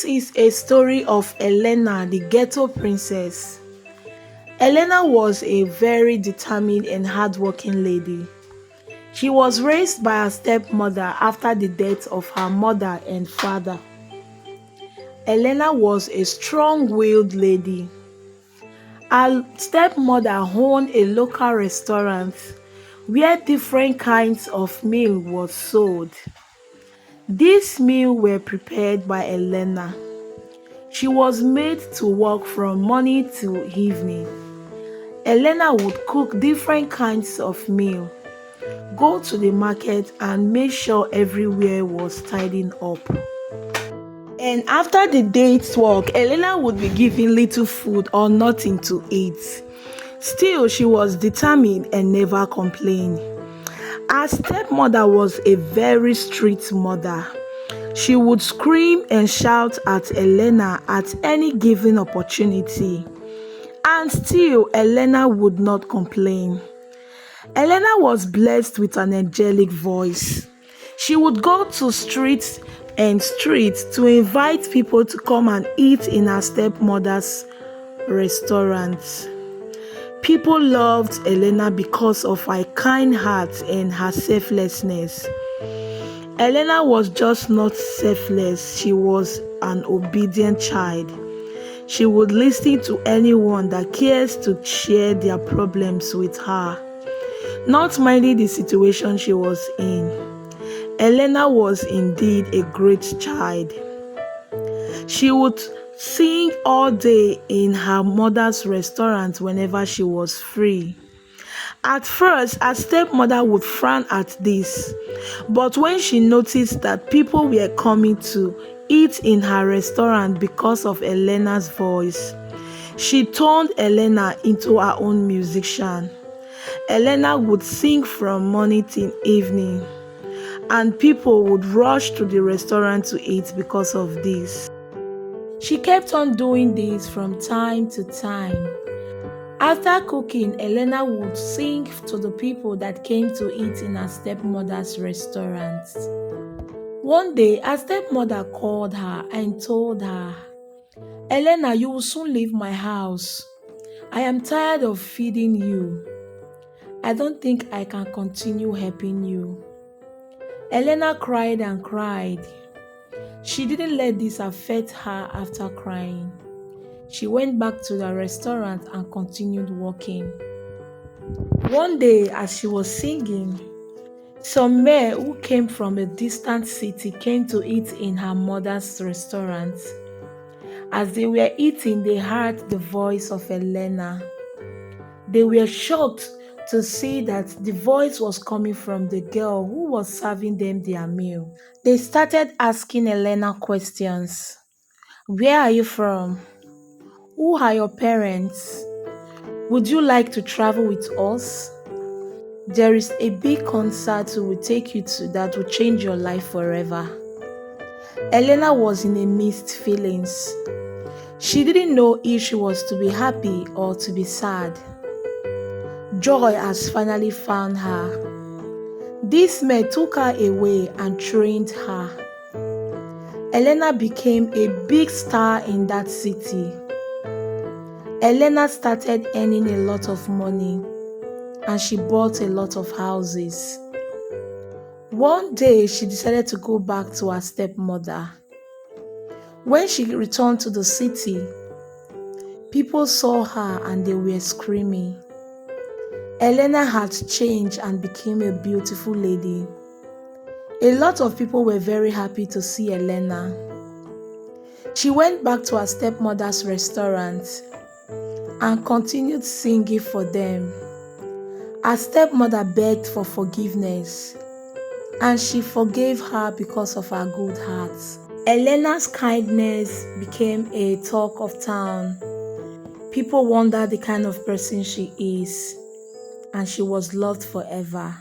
This is a story of Elena, the ghetto princess. Elena was a very determined and hardworking lady. She was raised by her stepmother after the death of her mother and father. Elena was a strong-willed lady. Her stepmother owned a local restaurant where different kinds of meal was sold. These meals were prepared by Elena. She was made to work from morning till evening. Elena would cook different kinds of meal, go to the market and make sure everywhere was tidied up. And after the day's work, Elena would be given little food or nothing to eat. Still, she was determined and never complained. Her stepmother was a very strict mother. She would scream and shout at Elena at any given opportunity. And still, Elena would not complain. Elena was blessed with an angelic voice. She would go to streets to invite people to come and eat in her stepmother's restaurant. People loved Elena because of her kind heart and her selflessness. Elena was just not selfless, she was an obedient child. She would listen to anyone that cares to share their problems with her, not minding the situation she was in. Elena was indeed a great child. She would sing all day in her mother's restaurant whenever she was free. At first, her stepmother would frown at this, but when she noticed that people were coming to eat in her restaurant because of Elena's voice, she turned Elena into her own musician. Elena would sing from morning till evening, and people would rush to the restaurant to eat because of this. She kept on doing this from time to time. After cooking, Elena would sing to the people that came to eat in her stepmother's restaurant. One day, her stepmother called her and told her, "Elena, you will soon leave my house. I am tired of feeding you. I don't think I can continue helping you." Elena cried and cried. She didn't let this affect her after crying. She went back to the restaurant and continued working. One day, as she was singing, some men who came from a distant city came to eat in her mother's restaurant. As they were eating, they heard the voice of Elena. They were shocked to see that the voice was coming from the girl who was serving them their meal. They started asking Elena questions. Where are you from? Who are your parents? Would you like to travel with us? There is a big concert we will take you to that will change your life forever. Elena was in a mixed feelings. She didn't know if she was to be happy or to be sad. Joy has finally found her. This man took her away and trained her. Elena became a big star in that city. Elena started earning a lot of money and she bought a lot of houses. One day, she decided to go back to her stepmother. When she returned to the city, people saw her and they were screaming. Elena had changed and became a beautiful lady. A lot of people were very happy to see Elena. She went back to her stepmother's restaurant and continued singing for them. Her stepmother begged for forgiveness, and she forgave her because of her good heart. Elena's kindness became a talk of town. People wondered the kind of person she is, and she was loved forever.